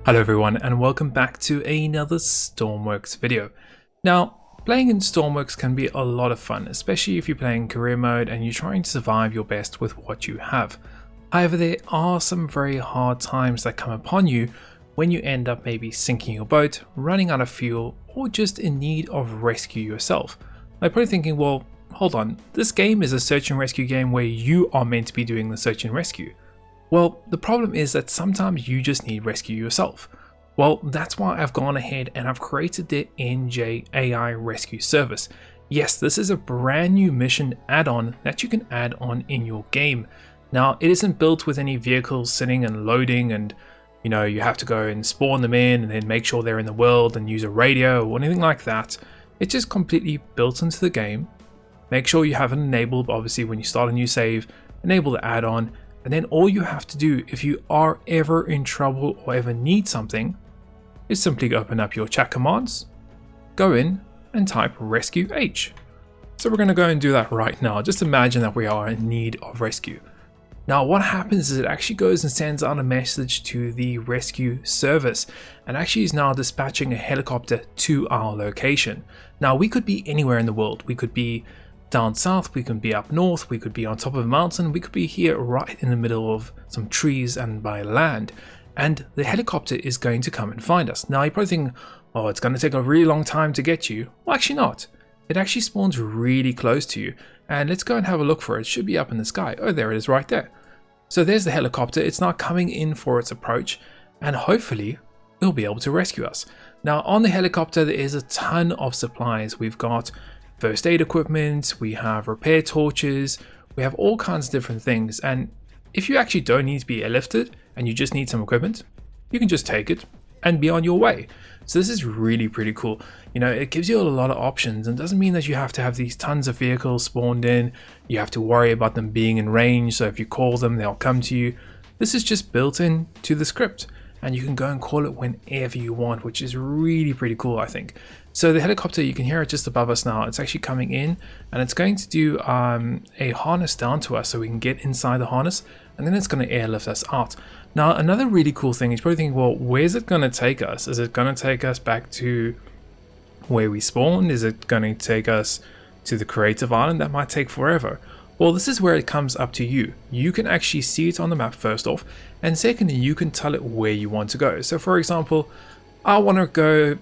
Hello everyone and welcome back to another Stormworks video. Now, playing in Stormworks can be a lot of fun, especially if you're playing career mode and you're trying to survive your best with what you have. However, there are some very hard times that come upon you when you end up maybe sinking your boat, running out of fuel, or just in need of rescue yourself. Now, you're probably thinking, well, hold on, this game is a search and rescue game where you are meant to be doing the search and rescue. Well, the problem is that sometimes you just need rescue yourself. Well, that's why I've gone ahead and I've created the MrNJersey AI Rescue Service. Yes, this is a brand new mission add-on that you can add on in your game. Now, it isn't built with any vehicles sitting and loading and, you have to go and spawn them in and then make sure they're in the world and use a radio or anything like that. It's just completely built into the game. Make sure you have it enabled, obviously, when you start a new save, enable the add-on. And then all you have to do if you are ever in trouble or ever need something is simply open up your chat commands, go in and type rescue H. So we're going to go and do that right now. Just imagine that we are in need of rescue. Now what happens is it actually goes and sends out a message to the rescue service and actually is now dispatching a helicopter to our location. Now we could be anywhere in the world. We could be down south, we could be up north, we could be on top of a mountain, we could be here right in the middle of some trees and by land, and the helicopter is going to come and find us. Now you're probably thinking, oh, it's going to take a really long time to get you. Well, actually not. It actually spawns really close to you, and let's go and have a look for it. It should be up in the sky. Oh, there it is right there. So there's the helicopter. It's now coming in for its approach, and hopefully it'll be able to rescue us. Now on the helicopter there is a ton of supplies. We've got first aid equipment, we have repair torches, we have all kinds of different things. And if you actually don't need to be airlifted and you just need some equipment, you can just take it and be on your way. So this is really pretty cool. It gives you a lot of options and doesn't mean that you have to have these tons of vehicles spawned in. You have to worry about them being in range, so if you call them, they'll come to you. This is just built in to the script and you can go and call it whenever you want, which is really pretty cool, I think. So the helicopter, you can hear it just above us now. It's actually coming in and it's going to do a harness down to us so we can get inside the harness, and then it's going to airlift us out. Now, another really cool thing is probably thinking, well, where's it going to take us? Is it going to take us back to where we spawned? Is it going to take us to the creative island? That might take forever. Well, this is where it comes up to you. You can actually see it on the map first off, and secondly, you can tell it where you want to go. So for example, I want to go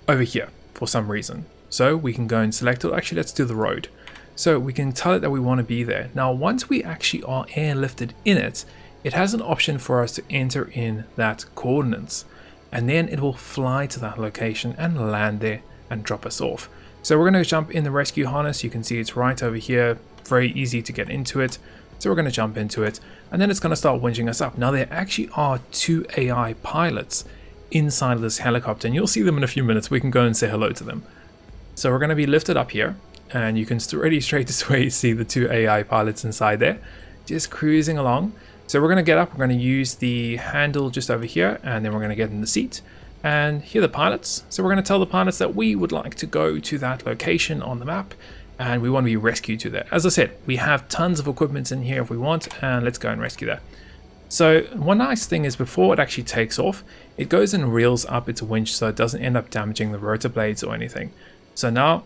over here for some reason. So we can go and select it. Actually, let's do the road. So we can tell it that we want to be there. Now, once we actually are airlifted in it, it has an option for us to enter in that coordinates, and then it will fly to that location and land there and drop us off. So we're going to jump in the rescue harness. You can see it's right over here. Very easy to get into it. So we're going to jump into it and then it's going to start winching us up. Now there actually are 2 AI pilots inside of this helicopter and you'll see them in a few minutes. We can go and say hello to them. So we're going to be lifted up here and you can already straight away see the 2 AI pilots inside there just cruising along. So we're going to get up, we're going to use the handle just over here and then we're going to get in the seat and hear the pilots. So we're going to tell the pilots that we would like to go to that location on the map and we want to be rescued to that. As I said, we have tons of equipment in here if we want, and let's go and rescue that. So one nice thing is before it actually takes off, it goes and reels up its winch so it doesn't end up damaging the rotor blades or anything. So now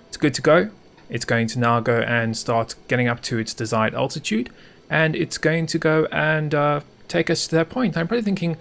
it's good to go. It's going to now go and start getting up to its desired altitude, and it's going to go and take us to that point. I'm probably thinking,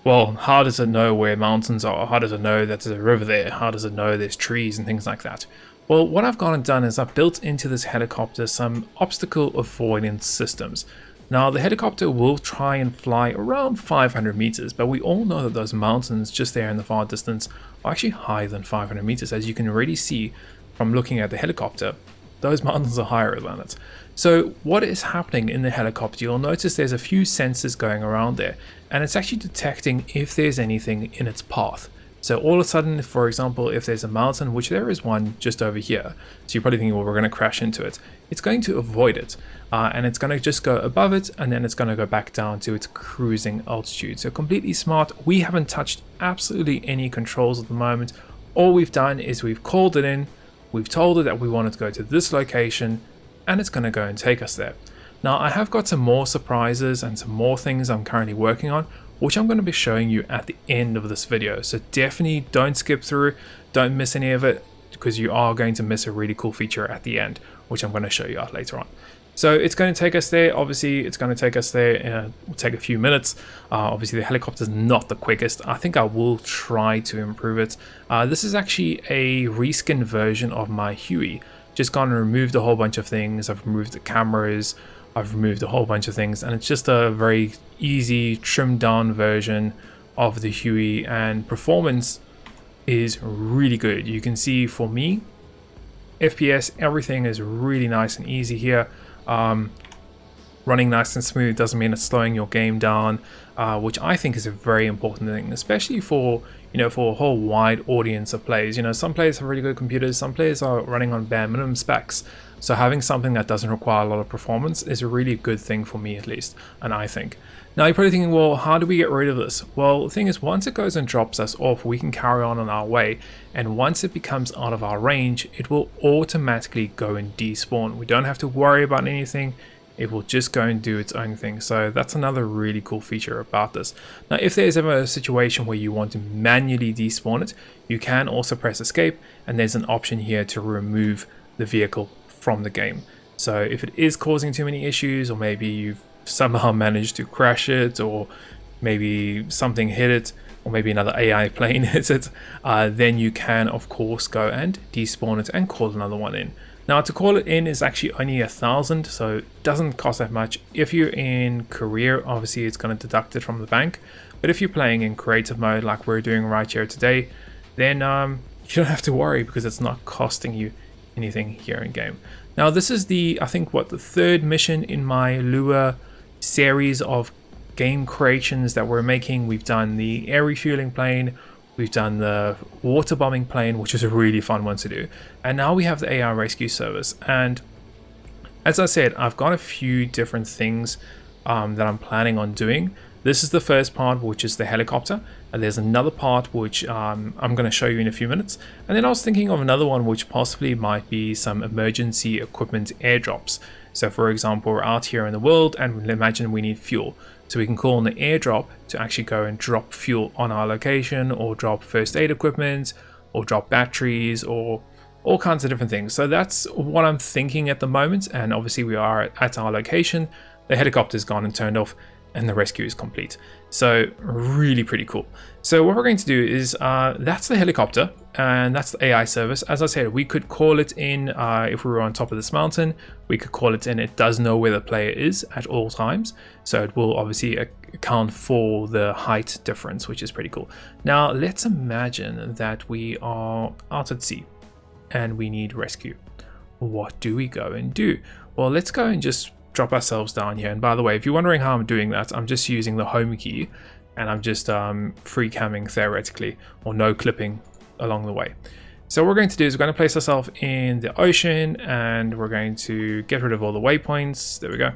well, how does it know where mountains are? How does it know that there's a river there? How does it know there's trees and things like that? Well, what I've gone and done is I've built into this helicopter some obstacle avoidance systems. Now, the helicopter will try and fly around 500 meters, but we all know that those mountains just there in the far distance are actually higher than 500 meters. As you can already see from looking at the helicopter, those mountains are higher than it. So what is happening in the helicopter, you'll notice there's a few sensors going around there, and it's actually detecting if there's anything in its path. So all of a sudden, for example, if there's a mountain, which there is one just over here, so you're probably thinking, well, we're going to crash into it. It's going to avoid it, and it's going to just go above it, and then it's going to go back down to its cruising altitude. So completely smart. We haven't touched absolutely any controls at the moment. All we've done is we've called it in, we've told it that we wanted to go to this location, and it's going to go and take us there. Now, I have got some more surprises and some more things I'm currently working on. which I'm going to be showing you at the end of this video. So definitely don't skip through, don't miss any of it, because you are going to miss a really cool feature at the end, which I'm going to show you out later on. So it's going to take us there. Obviously, it's going to take us there. It'll take a few minutes. Obviously, the helicopter is not the quickest. I think I will try to improve it. This is actually a reskin version of my Huey. Just gone and removed a whole bunch of things. I've removed the cameras. I've removed a whole bunch of things. And it's just a very easy, trimmed down version of the Huey. And performance is really good. You can see for me, FPS, everything is really nice and easy here. Running nice and smooth doesn't mean it's slowing your game down, which I think is a very important thing, especially for for a whole wide audience of players. Some players have really good computers, some players are running on bare minimum specs, so having something that doesn't require a lot of performance is a really good thing for me, at least, and I think. Now you're probably thinking, well, how do we get rid of this? Well, the thing is, once it goes and drops us off, we can carry on our way, and once it becomes out of our range, it will automatically go and despawn. We don't have to worry about anything. It will just go and do its own thing. So that's another really cool feature about this. Now, if there's ever a situation where you want to manually despawn it, you can also press escape, and there's an option here to remove the vehicle from the game. So if it is causing too many issues, or maybe you've somehow managed to crash it, or maybe something hit it, or maybe another AI plane hits it, then you can of course go and despawn it and call another one in. Now, to call it in is actually only 1,000, so it doesn't cost that much. If you're in career, obviously it's going to deduct it from the bank, but if you're playing in creative mode like we're doing right here today, then you don't have to worry, because it's not costing you anything here in game. Now, this is the, I think, the third mission in my Lua series of game creations that we're making. We've done the air refueling plane, we've done the water bombing plane, which is a really fun one to do, and now we have the AI Rescue Service. And as I said, I've got a few different things that I'm planning on doing. This is the first part, which is the helicopter, and there's another part which I'm going to show you in a few minutes. And then I was thinking of another one which possibly might be some emergency equipment airdrops. So for example, we're out here in the world and imagine we need fuel. So we can call on the airdrop to actually go and drop fuel on our location, or drop first aid equipment, or drop batteries, or all kinds of different things. So that's what I'm thinking at the moment. And obviously we are at our location. The helicopter's gone and turned off, and the rescue is complete. So really pretty cool. So what we're going to do is, that's the helicopter, and that's the AI service. As I said, we could call it in if we were on top of this mountain. We could call it in. It does know where the player is at all times, so it will obviously account for the height difference, which is pretty cool. Now let's imagine that we are out at sea and we need rescue. What do we go and do? Well, let's go and just drop ourselves down here. And by the way, if you're wondering how I'm doing that, I'm just using the home key, and I'm just free camming theoretically, or no clipping along the way. So what we're going to do is we're going to place ourselves in the ocean, and we're going to get rid of all the waypoints. There we go.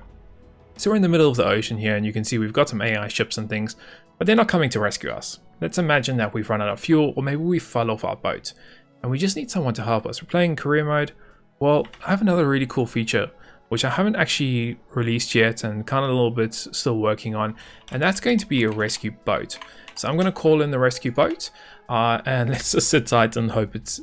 So we're in the middle of the ocean here, and you can see we've got some AI ships and things, but they're not coming to rescue us. Let's imagine that we've run out of fuel, or maybe we fell off our boat and we just need someone to help us. We're playing career mode. Well, I have another really cool feature which I haven't actually released yet, and kind of a little bit still working on, and that's going to be a rescue boat. So I'm going to call in the rescue boat, and let's just sit tight and hope it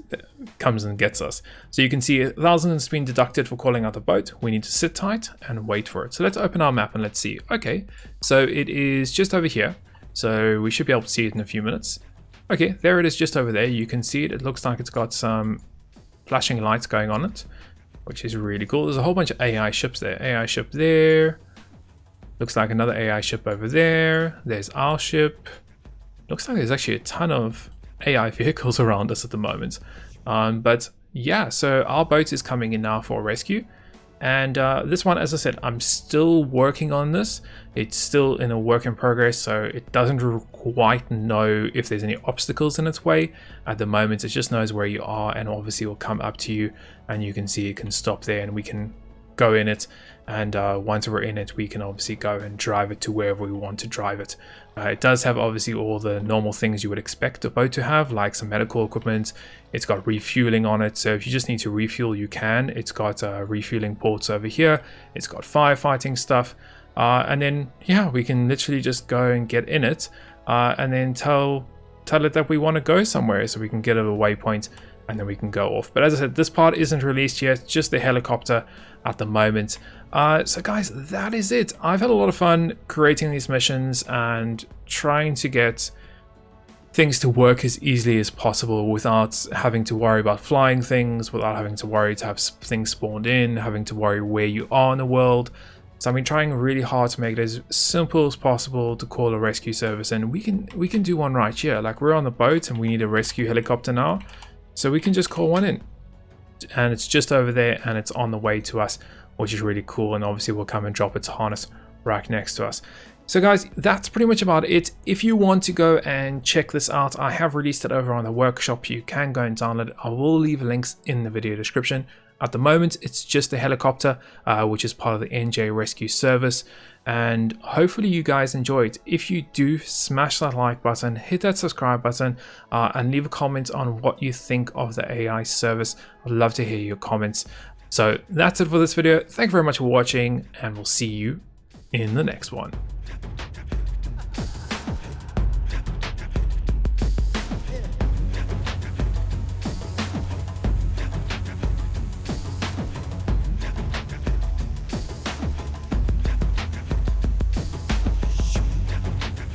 comes and gets us. So you can see 1,000 has been deducted for calling out the boat. We need to sit tight and wait for it. So let's open our map and let's see. Okay, so it is just over here, so we should be able to see it in a few minutes. Okay, there it is, just over there. You can see it. It looks like it's got some flashing lights going on it, which is really cool. There's a whole bunch of AI ships there. AI ship there. Looks like another AI ship over there. There's our ship. Looks like there's actually a ton of AI vehicles around us at the moment. But yeah, so our boat is coming in now for rescue. And this one, as I said, I'm still working on this. It's still in a work in progress, so it doesn't quite know if there's any obstacles in its way. At the moment, it just knows where you are, and obviously it will come up to you, and you can see it can stop there, and we can go in it. And once we're in it, we can obviously go and drive it to wherever we want to drive it. It does have obviously all the normal things you would expect a boat to have, like some medical equipment. It's got refueling on it, so if you just need to refuel, you can. It's got refueling ports over here. It's got firefighting stuff. and then yeah, we can literally just go and get in it, and then tell it that we want to go somewhere, so we can get a waypoint and then we can go off. But as I said, this part isn't released yet, just the helicopter at the moment. So guys, that is it. I've had a lot of fun creating these missions and trying to get things to work as easily as possible without having to worry about flying things, without having to worry to have things spawned in, having to worry where you are in the world. So I've been trying really hard to make it as simple as possible to call a rescue service, and we can do one right here. Like, we're on the boat and we need a rescue helicopter now, so we can just call one in, and it's just over there and it's on the way to us, which is really cool. And obviously we'll come and drop its harness right next to us. So guys, that's pretty much about it. If you want to go and check this out, I have released it over on the workshop. You can go and download it. I will leave links in the video description. At the moment, it's just a helicopter, which is part of the AI Rescue Service. And hopefully you guys enjoy it. If you do, smash that like button, hit that subscribe button, and leave a comment on what you think of the AI service. I'd love to hear your comments. So that's it for this video. Thank you very much for watching, and we'll see you in the next one.